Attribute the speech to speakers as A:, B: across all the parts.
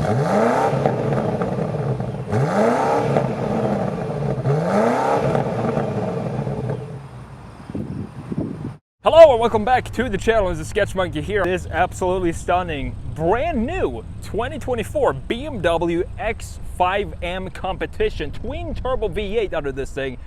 A: Hello and welcome back to the channel. It's TheSketchMonkey here. This absolutely stunning, brand new 2024 BMW X5M competition, twin turbo V8 under this thing.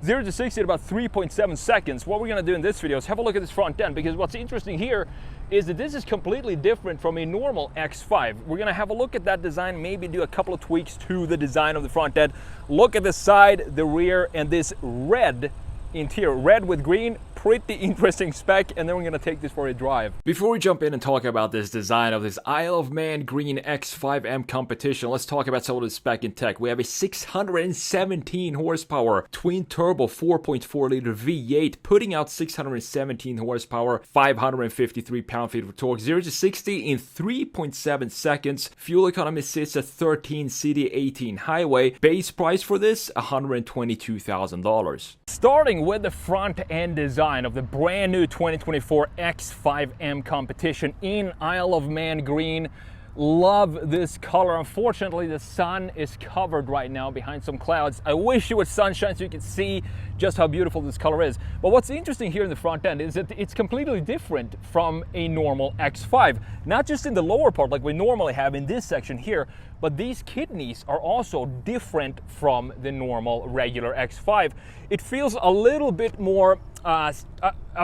A: 0 to 60 in about 3.7 seconds. What we're gonna do in this video is have a look at this front end, because what's interesting here is that this is completely different from a normal X5. We're gonna have a look at that design, maybe do a couple of tweaks to the design of the front end, look at the side, the rear, and this red interior, red with green. Pretty interesting spec, and then we're gonna take this for a drive. Before we jump in and talk about this design of this Isle of Man green X5M competition, let's talk about some of the spec and tech. We have a 617 horsepower twin turbo 4.4 liter V8 putting out 617 horsepower, 553 pound-feet of torque, 0 to 60 in 3.7 seconds. Fuel economy sits at 13 city, 18 highway. Base price for this $122,000. Starting with the front end design of the brand new 2024 X5M competition in Isle of Man green. Love this color. Unfortunately, the sun is covered right now behind some clouds. I wish it was sunshine so you could see just how beautiful this color is. But what's interesting here in the front end is that it's completely different from a normal X5. Not just in the lower part like we normally have in this section here, but these kidneys are also different from the normal regular X5. It feels a little bit more, I'm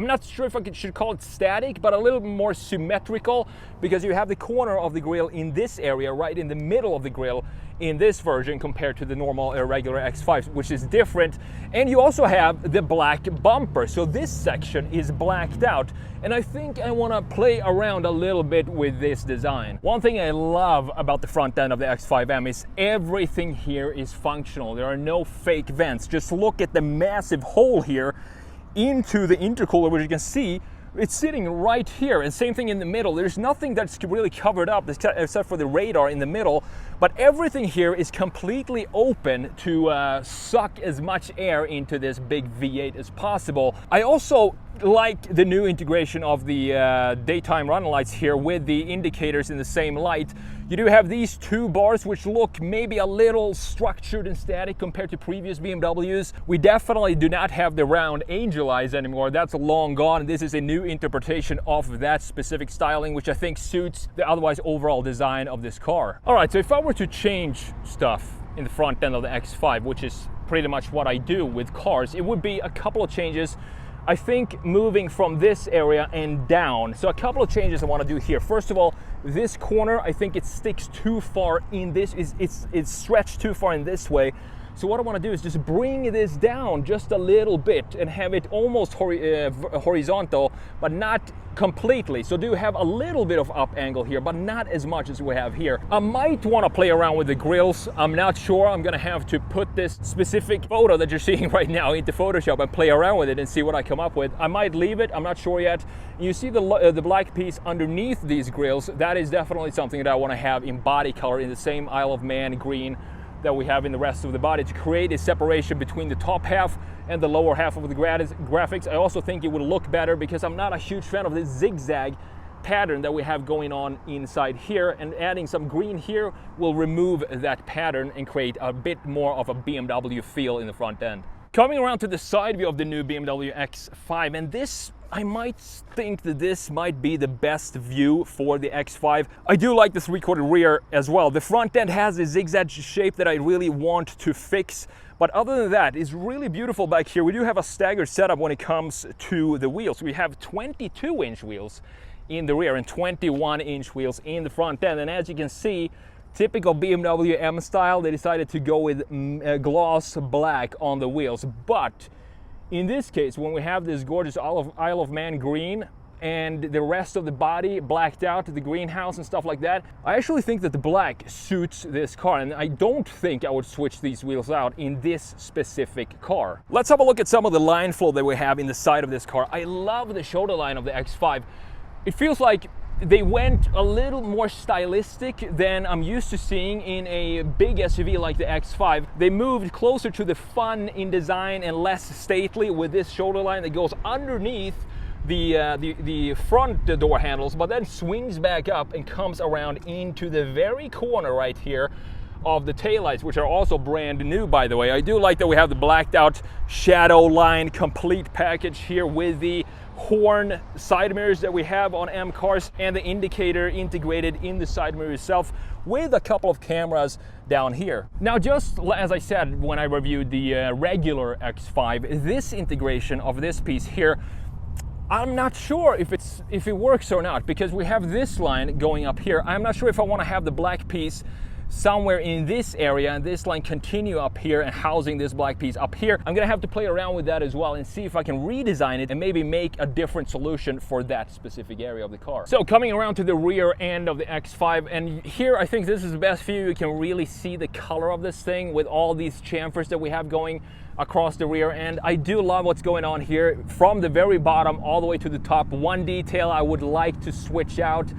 A: not sure if I should call it static, but a little more symmetrical, because you have the corner of the grille in this area, right in the middle of the grille in this version compared to the normal regular X5, which is different. And you also have the black bumper, so this section is blacked out. And I think I want to play around a little bit with this design. One thing I love about the front end of the X5M is everything here is functional. There are no fake vents. Just look at the massive hole here into the intercooler, which you can see it's sitting right here, and same thing in the middle. There's nothing that's really covered up except for the radar in the middle, but everything here is completely open to suck as much air into this big V8 as possible. I also like the new integration of the daytime running lights here with the indicators in the same light. You do have these two bars which look maybe a little structured and static compared to previous BMWs. We definitely do not have the round angel eyes anymore. That's long gone. This is a new interpretation of that specific styling, which I think suits the otherwise overall design of this car. All right, so if I were to change stuff in the front end of the X5, which is pretty much what I do with cars, it would be a couple of changes. I think moving from this area and down. So a couple of changes I want to do here. First of all, this corner, I think it sticks too far in this, it's stretched too far in this way. So what I want to do is just bring this down just a little bit and have it almost horizontal, but not completely. So do have a little bit of up angle here, but not as much as we have here. I might want to play around with the grills. I'm not sure. I'm going to have to put this specific photo that you're seeing right now into Photoshop and play around with it and see what I come up with. I might leave it. I'm not sure yet. You see the black piece underneath these grills. That is definitely something that I want to have in body color in the same Isle of Man green that we have in the rest of the body, to create a separation between the top half and the lower half of the graphics. I also think it would look better because I'm not a huge fan of this zigzag pattern that we have going on inside here, and adding some green here will remove that pattern and create a bit more of a BMW feel in the front end. Coming around to the side view of the new BMW X5, and this, I might think that this might be the best view for the X5. I do like the three-quarter rear as well. The front end has a zigzag shape that I really want to fix, but other than that, it's really beautiful back here. We do have a staggered setup when it comes to the wheels. We have 22-inch wheels in the rear and 21-inch wheels in the front end, and as you can see, typical BMW M style, they decided to go with gloss black on the wheels. But in this case, when we have this gorgeous Isle of Man green and the rest of the body blacked out, the greenhouse and stuff like that, I actually think that the black suits this car, and I don't think I would switch these wheels out in this specific car. Let's have a look at some of the line flow that we have in the side of this car. I love the shoulder line of the X5. It feels like they went a little more stylistic than I'm used to seeing in a big SUV like the X5. They moved closer to the fun in design and less stately with this shoulder line that goes underneath the front door handles, but then swings back up and comes around into the very corner right here of the taillights, which are also brand new, by the way. I do like that we have the blacked out shadow line complete package here with the horn side mirrors that we have on M cars and the indicator integrated in the side mirror itself with a couple of cameras down here. Now, just as I said when I reviewed the regular X5, this integration of this piece here, I'm not sure if it works or not, because we have this line going up here. I'm not sure if I want to have the black piece somewhere in this area and this line continue up here and housing this black piece up here. I'm gonna have to play around with that as well and see if I can redesign it and maybe make a different solution for that specific area of the car. So coming around to the rear end of the X5, and here I think this is the best view. You can really see the color of this thing with all these chamfers that we have going across the rear end. I do love what's going on here from the very bottom all the way to the top. One detail I would like to switch out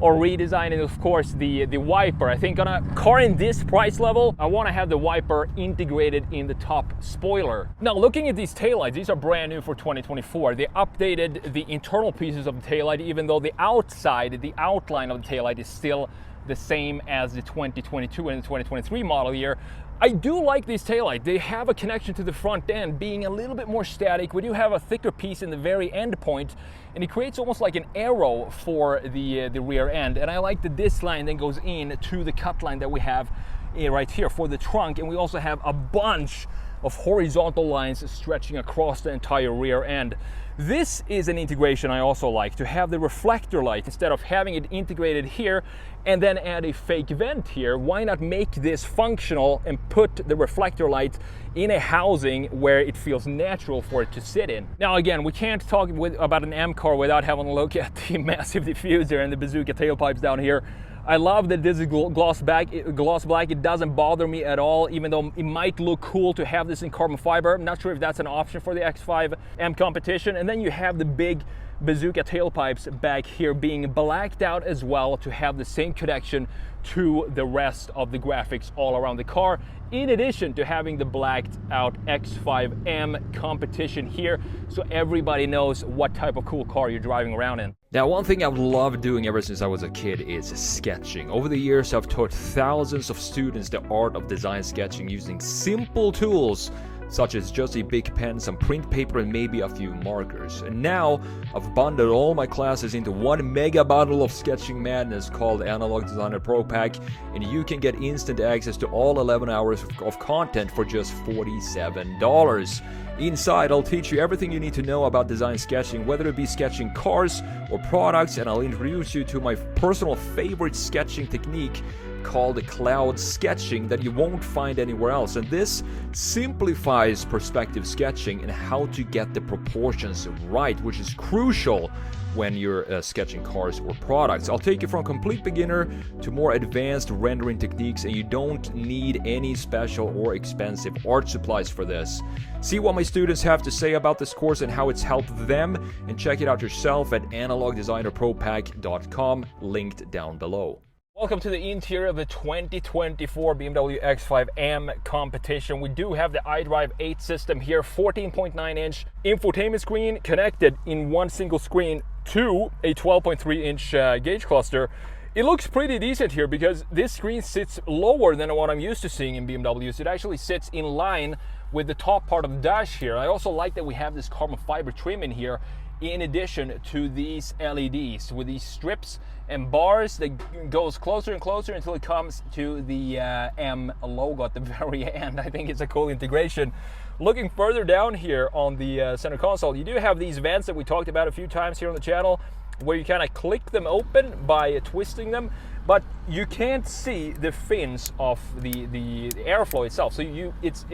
A: or redesign is, of course, the wiper. I think on a car in this price level, I want to have the wiper integrated in the top spoiler. Now, looking at these taillights, these are brand new for 2024. They updated the internal pieces of the taillight, even though the outside, the outline of the taillight is still the same as the 2022 and the 2023 model year. I do like these taillights. They have a connection to the front end, being a little bit more static. We do have a thicker piece in the very end point, and it creates almost like an arrow for the rear end. And I like that this line then goes in to the cut line that we have right here for the trunk. And we also have a bunch of horizontal lines stretching across the entire rear end. This is an integration I also like, to have the reflector light instead of having it integrated here and then add a fake vent here. Why not make this functional and put the reflector light in a housing where it feels natural for it to sit in? Now again, we can't talk about an M car without having a look at the massive diffuser and the bazooka tailpipes down here. I love that this is gloss black. It doesn't bother me at all, even though it might look cool to have this in carbon fiber. I'm not sure if that's an option for the X5 M competition. And then you have the big bazooka tailpipes back here being blacked out as well to have the same connection to the rest of the graphics all around the car, in addition to having the blacked out X5M competition here, so everybody knows what type of cool car you're driving around in. Now, one thing I've loved doing ever since I was a kid is sketching. Over the years, I've taught thousands of students the art of design sketching using simple tools such as just a big pen, some print paper, and maybe a few markers. And now I've bundled all my classes into one mega bundle of sketching madness called Analog Designer Pro Pack, and you can get instant access to all 11 hours of content for just $47. Inside, I'll teach you everything you need to know about design sketching, whether it be sketching cars or products, and I'll introduce you to my personal favorite sketching technique called cloud sketching that you won't find anywhere else. And this simplifies perspective sketching and how to get the proportions right, which is crucial when you're sketching cars or products. I'll take you from complete beginner to more advanced rendering techniques, and you don't need any special or expensive art supplies for this. See what my students have to say about this course and how it's helped them, and check it out yourself at analogdesignerpropack.com, linked down below. Welcome to the interior of the 2024 BMW X5M competition. We do have the iDrive 8 system here, 14.9-inch infotainment screen connected in one single screen to a 12.3-inch gauge cluster. It looks pretty decent here because this screen sits lower than what I'm used to seeing in BMWs. It actually sits in line with the top part of the dash here. I also like that we have this carbon fiber trim in here, in addition to these LEDs with these strips and bars that goes closer and closer until it comes to the M logo at the very end. I think it's a cool integration. Looking further down here on the center console, you do have these vents that we talked about a few times here on the channel, where you kind of click them open by twisting them, but you can't see the fins of the airflow itself. So it's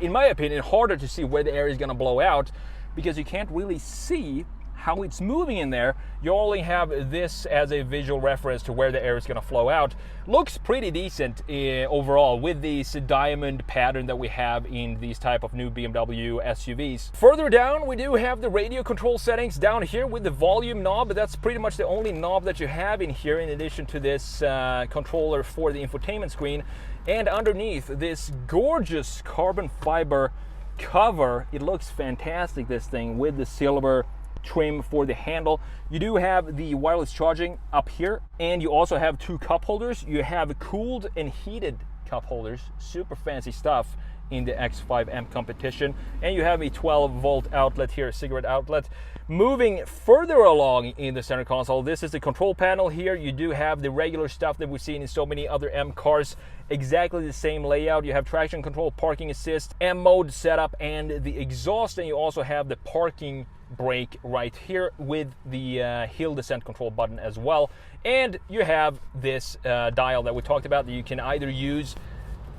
A: in my opinion, harder to see where the air is going to blow out, because you can't really see how it's moving in there. You only have this as a visual reference to where the air is going to flow out. Looks pretty decent overall with this diamond pattern that we have in these type of new BMW SUVs. Further down, we do have the radio control settings down here with the volume knob, but that's pretty much the only knob that you have in here, in addition to this controller for the infotainment screen. And underneath this gorgeous carbon fiber cover, it looks fantastic, this thing, with the silver trim for the handle. You do have the wireless charging up here, and you also have 2 cup holders. You have cooled and heated cup holders, super fancy stuff in the X5M competition, and you have a 12-volt outlet here, a cigarette outlet. Moving further along in the center console, this is the control panel here. You do have the regular stuff that we've seen in so many other M cars, exactly the same layout. You have traction control, parking assist, M mode setup, and the exhaust, and you also have the parking brake right here with the hill descent control button as well. And you have this dial that we talked about that you can either use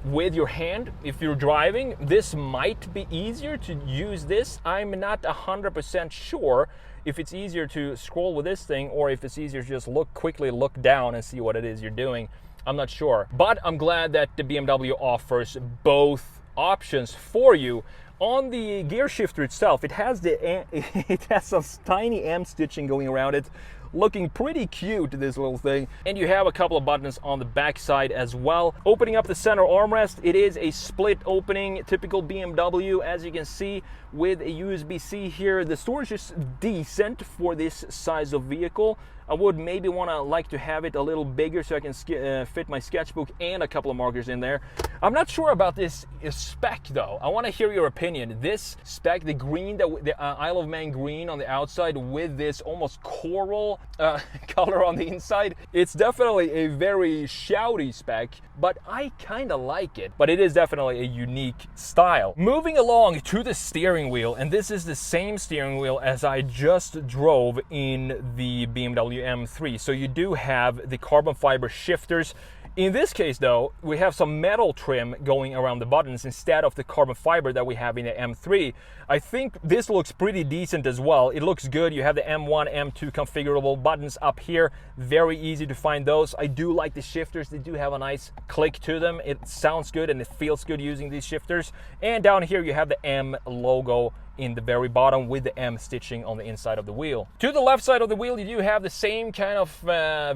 A: with your hand if you're driving. This might be easier to use this. I'm not 100% sure if it's easier to scroll with this thing or if it's easier to just quickly look down and see what it is you're doing. I'm not sure, but I'm glad that the BMW offers both options for you. On the gear shifter itself, it has some tiny M stitching going around it, looking pretty cute, this little thing. And you have a couple of buttons on the back side as well. Opening up the center armrest, it is a split opening, typical BMW, as you can see, with a USB-C here. The storage is decent for this size of vehicle. I would maybe like to have it a little bigger so I can fit my sketchbook and a couple of markers in there. I'm not sure about this spec though. I want to hear your opinion. This spec, the green, the Isle of Man green on the outside with this almost coral color on the inside, it's definitely a very shouty spec, but I kind of like it. But it is definitely a unique style. Moving along to the steering wheel, and this is the same steering wheel as I just drove in the BMW M3. So you do have the carbon fiber shifters. In this case though, we have some metal trim going around the buttons instead of the carbon fiber that we have in the M3. I think this looks pretty decent as well. It looks good. You have the M1, M2 configurable buttons up here. Very easy to find those. I do like the shifters. They do have a nice click to them. It sounds good and it feels good using these shifters. And down here you have the M logo in the very bottom with the M stitching on the inside of the wheel. To the left side of the wheel, you do have the same kind of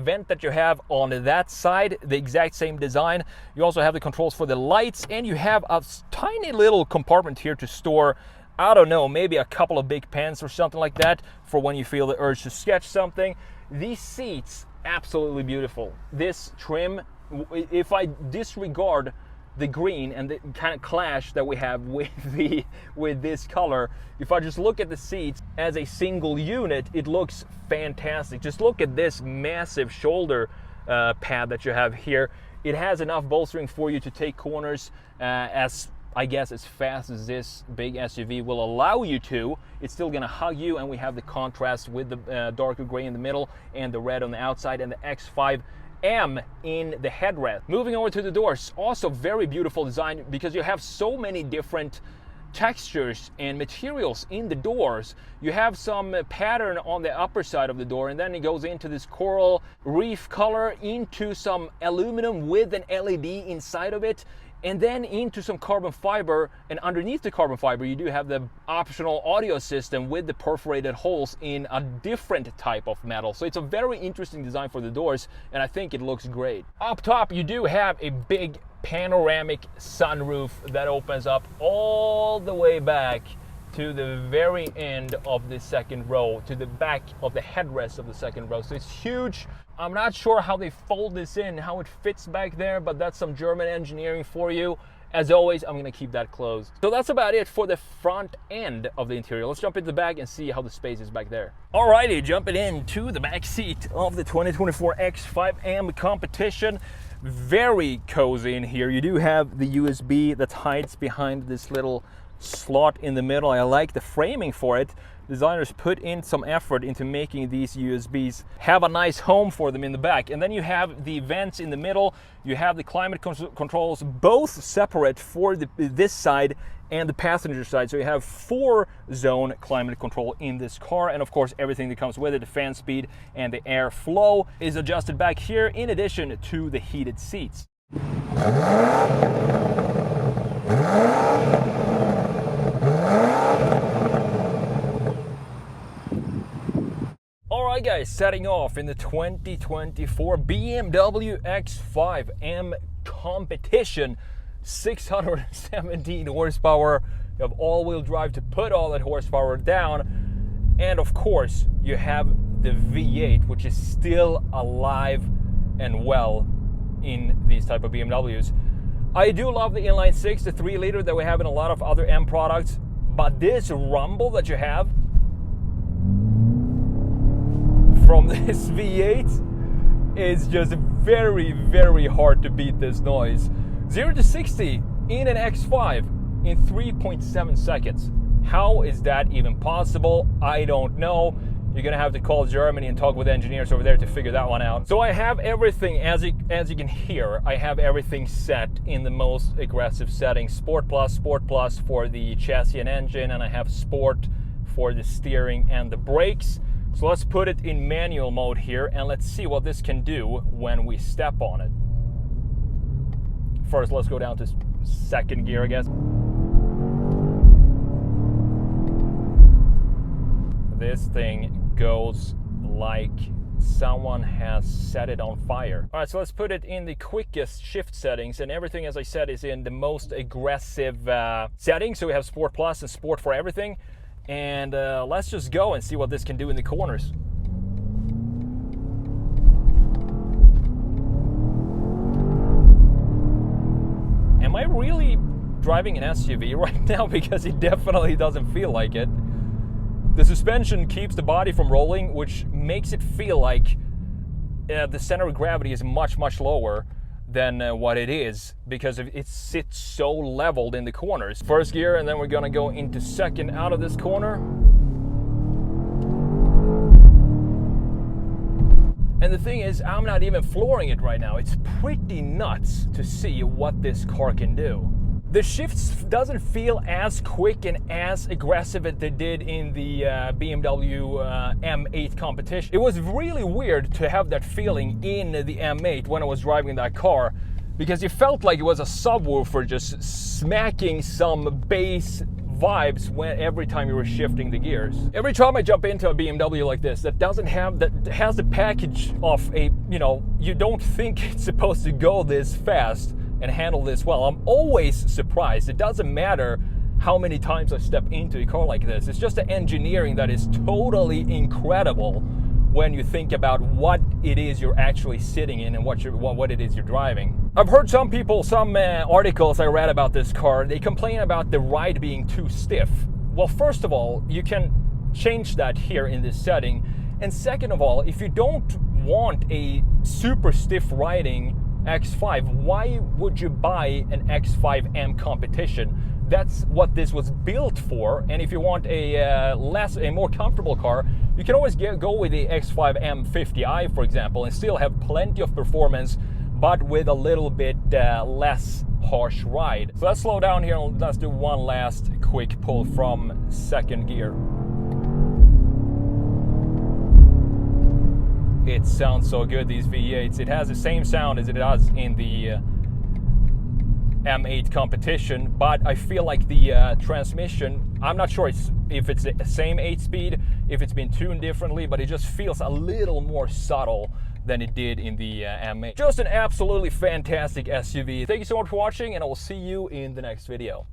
A: vent that you have on that side, the exact same design. You also have the controls for the lights, and you have a tiny little compartment here to store, I don't know, maybe a couple of big pens or something like that for when you feel the urge to sketch something. These seats, absolutely beautiful. This trim, if I disregard the green and the kind of clash that we have with this color, if I just look at the seats as a single unit, it looks fantastic. Just look at this massive shoulder pad that you have here. It has enough bolstering for you to take corners as fast as this big SUV will allow you to. It's still gonna hug you, and we have the contrast with the darker gray in the middle and the red on the outside, and the X5M in the headrest. Moving over to the doors, also very beautiful design because you have so many different textures and materials in the doors. You have some pattern on the upper side of the door, and then it goes into this coral reef color, into some aluminum with an LED inside of it, and then into some carbon fiber. And underneath the carbon fiber you do have the optional audio system with the perforated holes in a different type of metal. So it's a very interesting design for the doors, and I think it looks great. Up top you do have a big panoramic sunroof that opens up all the way back to the very end of the second row, to the back of the headrest of the second row. So it's huge. I'm not sure how they fold this in, how it fits back there, but that's some German engineering for you. As always, I'm gonna keep that closed. So that's about it for the front end of the interior. Let's jump into the back and see how the space is back there. Alrighty, jumping into the back seat of the 2024 X5M competition. Very cozy in here. You do have the USB that hides behind this little slot in the middle. I like the framing for it. Designers put in some effort into making these USBs have a nice home for them in the back. And then you have the vents in the middle. You have the climate controls, both separate for this side and the passenger side. So you have 4-zone climate control in this car, and of course everything that comes with it, the fan speed and the airflow is adjusted back here, in addition to the heated seats. Alright guys, setting off in the 2024 BMW X5M competition. 617 horsepower. You have all-wheel drive to put all that horsepower down. And of course, you have the V8, which is still alive and well in these type of BMWs. I do love the inline 6, the 3 liter that we have in a lot of other M products, but this rumble that you have from this V8 is just very, very hard to beat this noise. 0 to 60 in an X5 in 3.7 seconds. How is that even possible? I don't know. You're gonna have to call Germany and talk with engineers over there to figure that one out. So I have everything, as you can hear, I have everything set in the most aggressive settings. Sport Plus for the chassis and engine, and I have Sport for the steering and the brakes. So let's put it in manual mode here, and let's see what this can do when we step on it. First, let's go down to second gear, I guess. This thing goes like someone has set it on fire. All right, so let's put it in the quickest shift settings, and everything, as I said, is in the most aggressive settings. So we have Sport Plus and Sport for everything. And let's just go and see what this can do in the corners. Am I really driving an SUV right now? Because it definitely doesn't feel like it. The suspension keeps the body from rolling, which makes it feel like the center of gravity is much, much lower than what it is, because it sits so leveled in the corners. First gear, and then we're gonna go into second out of this corner. And the thing is, I'm not even flooring it right now. It's pretty nuts to see what this car can do. The shifts doesn't feel as quick and as aggressive as they did in the BMW M8 competition. It was really weird to have that feeling in the M8 when I was driving that car, because it felt like it was a subwoofer just smacking some bass vibes every time you were shifting the gears. Every time I jump into a BMW like this that has the package of a, you don't think it's supposed to go this fast and handle this well, I'm always surprised. It doesn't matter how many times I step into a car like this. It's just the engineering that is totally incredible when you think about what it is you're actually sitting in and what it is you're driving. I've heard some articles I read about this car, they complain about the ride being too stiff. Well, first of all, you can change that here in this setting. And second of all, if you don't want a super stiff riding X5, why would you buy an X5M competition? That's what this was built for. And if you want a more comfortable car, you can always go with the X5M 50i, for example, and still have plenty of performance, but with a little bit less harsh ride. So let's slow down here and let's do one last quick pull from second gear. It sounds so good, these V8s. It has the same sound as it does in the M8 competition, but I feel like the transmission, I'm not sure if it's the same 8-speed, if it's been tuned differently, but it just feels a little more subtle than it did in the M8. Just an absolutely fantastic SUV. Thank you so much for watching, and I will see you in the next video.